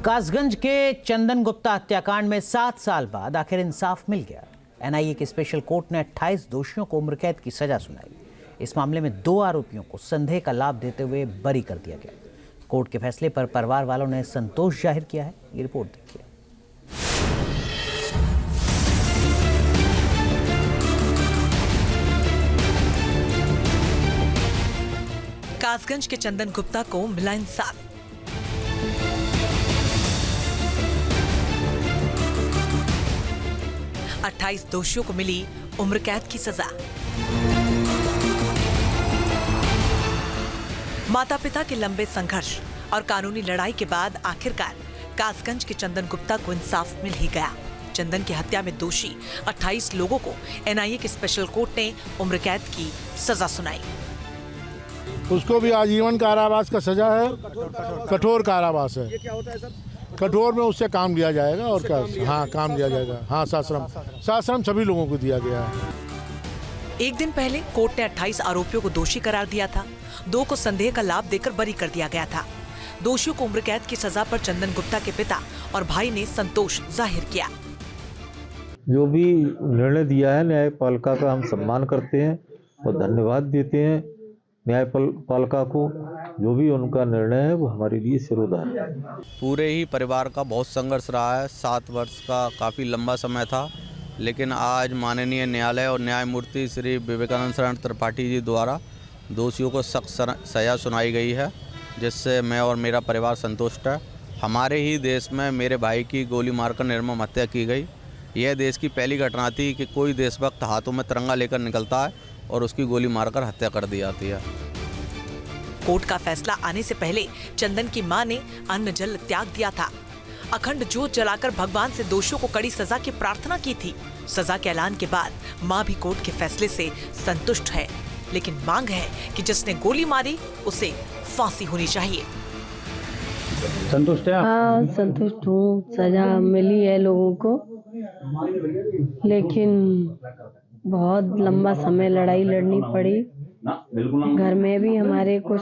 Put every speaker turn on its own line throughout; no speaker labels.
कासगंज के चंदन गुप्ता हत्याकांड में 7 साल बाद आखिर इंसाफ मिल गया। एनआईए की स्पेशल कोर्ट ने 28 दोषियों को उम्र कैद की सजा सुनाई। इस मामले में 2 आरोपियों को संदेह का लाभ देते हुए बरी कर दिया गया। कोर्ट के फैसले पर परिवार वालों ने संतोष जाहिर किया है। ये रिपोर्ट देखिए।
कासगंज के चंदन गुप्ता को मिला इंसाफ। अट्ठाईस दोषियों को मिली उम्र कैद की सजा। माता पिता के लंबे संघर्ष और कानूनी लड़ाई के बाद आखिरकार कासगंज के चंदन गुप्ता को इंसाफ मिल ही गया। चंदन की हत्या में दोषी 28 लोगों को एनआईए की स्पेशल कोर्ट ने उम्र कैद की सजा सुनाई।
उसको भी आजीवन कारावास का सजा है, कठोर कारावास है।
ये क्या होता है सर?
कठोर में उससे काम लिया जाएगा और क्या? हाँ, काम लिया जाएगा। हाँ, साश्रम सभी लोगों को दिया गया है।
एक दिन पहले कोर्ट ने 28 आरोपियों को दोषी करार दिया था। 2 को संदेह का लाभ देकर बरी कर दिया गया था। दोषियों को उम्र कैद की सजा पर चंदन गुप्ता के पिता और भाई ने संतोष जाहिर किया।
जो भी निर्णय दिया है न्यायपालिका का हम सम्मान करते हैं और धन्यवाद देते हैं न्यायपालिका को। जो भी उनका निर्णय है वो हमारे लिए सिरोधार है।
पूरे ही परिवार का बहुत संघर्ष रहा है। 7 वर्ष का काफ़ी लंबा समय था, लेकिन आज माननीय न्यायालय और न्यायमूर्ति श्री विवेकानंद शरण त्रिपाठी जी द्वारा दोषियों को सख्त सजा सुनाई गई है, जिससे मैं और मेरा परिवार संतुष्ट है। हमारे ही देश में मेरे भाई की गोली मारकर निर्मम हत्या की गई। यह देश की पहली घटना थी कि कोई देशभक्त हाथों में तिरंगा लेकर निकलता है और उसकी गोली मारकर हत्या कर दी जाती है।
कोर्ट का फैसला आने से पहले चंदन की मां ने अन्न जल त्याग दिया था। अखंड ज्योत जलाकर भगवान से दोषियों को कड़ी सजा की प्रार्थना की थी। सजा के ऐलान के बाद मां भी कोर्ट के फैसले से संतुष्ट है, लेकिन मांग है कि जिसने गोली मारी उसे फांसी होनी चाहिए।
संतुष्ट है?
हाँ, संतुष्ट हूँ। सजा मिली है लोगों को, लेकिन बहुत लंबा समय लड़ाई लड़नी पड़ी। घर में भी हमारे कुछ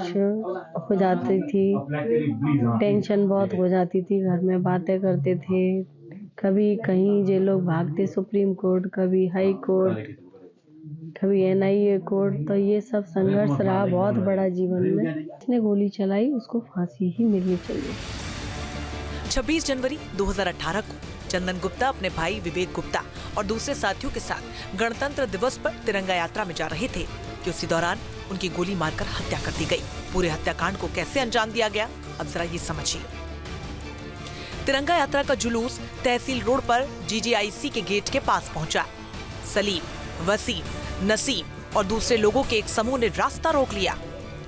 हो जाती थी, टेंशन बहुत हो जाती थी। घर में बातें करते थे, कभी कहीं ये लोग भागते सुप्रीम कोर्ट, कभी हाई कोर्ट, कभी एनआईए कोर्ट। तो ये सब संघर्ष रहा बहुत बड़ा जीवन में। जिसने गोली चलाई उसको फांसी ही मिलनी चाहिए।
26 जनवरी 2018 को चंदन गुप्ता अपने भाई विवेक गुप्ता और दूसरे साथियों के साथ गणतंत्र दिवस पर तिरंगा यात्रा में जा रहे थे कि उसी दौरान उनकी गोली मारकर हत्या कर दी गई। पूरे हत्याकांड को कैसे अंजाम दिया गया, अब जरा ये समझिए। तिरंगा यात्रा का जुलूस तहसील रोड पर जीजीआईसी के गेट के पास पहुंचा। सलीम, वसीम, नसीम और दूसरे लोगों के एक समूह ने रास्ता रोक लिया।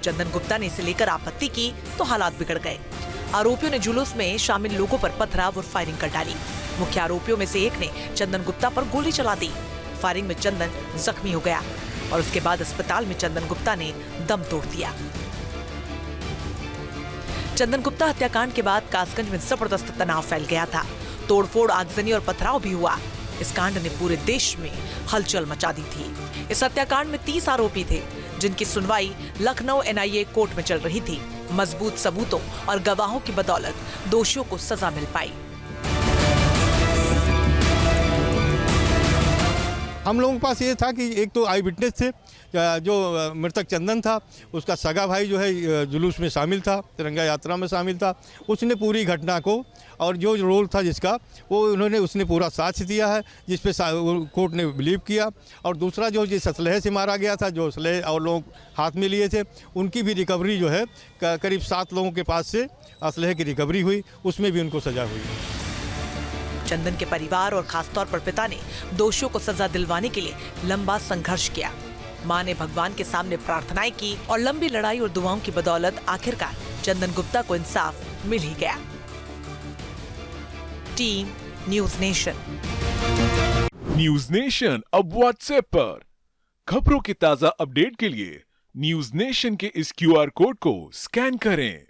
चंदन गुप्ता ने इसे लेकर आपत्ति की तो हालात बिगड़ गए। आरोपियों ने जुलूस में शामिल लोगों पर पथराव और फायरिंग कर डाली। मुख्य आरोपियों में से एक ने चंदन गुप्ता पर गोली चला दी। फायरिंग में चंदन जख्मी हो गया और उसके बाद अस्पताल में चंदन गुप्ता ने दम तोड़ दिया। चंदन गुप्ता हत्याकांड के बाद कासगंज में जबरदस्त तनाव फैल गया था। तोड़फोड़, आगजनी और पथराव भी हुआ। इस कांड ने पूरे देश में हलचल मचा दी थी। इस हत्याकांड में 30 आरोपी थे, जिनकी सुनवाई लखनऊ एनआईए कोर्ट में चल रही थी। मजबूत सबूतों और गवाहों की बदौलत दोषियों को सजा मिल पाई।
हम लोगों के पास ये था कि एक तो आई विटनेस थे, जो मृतक चंदन था, उसका सगा भाई जो है जुलूस में शामिल था, तिरंगा यात्रा में शामिल था। उसने पूरी घटना को और जो रोल था जिसका उसने पूरा साक्ष्य दिया है, जिस पे कोर्ट ने बिलीव किया। और दूसरा जो जिस असलहे से मारा गया था, जो असलहे और लोग हाथ में लिए थे, उनकी भी रिकवरी जो है करीब 7 लोगों के पास से असलहे की रिकवरी हुई, उसमें भी उनको सजा हुई।
चंदन के परिवार और खासतौर पर पिता ने दोषियों को सजा दिलवाने के लिए लंबा संघर्ष किया। मां ने भगवान के सामने प्रार्थनाएं की और लंबी लड़ाई और दुआओं की बदौलत आखिरकार चंदन गुप्ता को इंसाफ मिल ही गया। Team news nation.
News nation अब व्हाट्सएप पर खबरों की ताजा अपडेट के लिए न्यूज नेशन के इस QR कोड को स्कैन करें।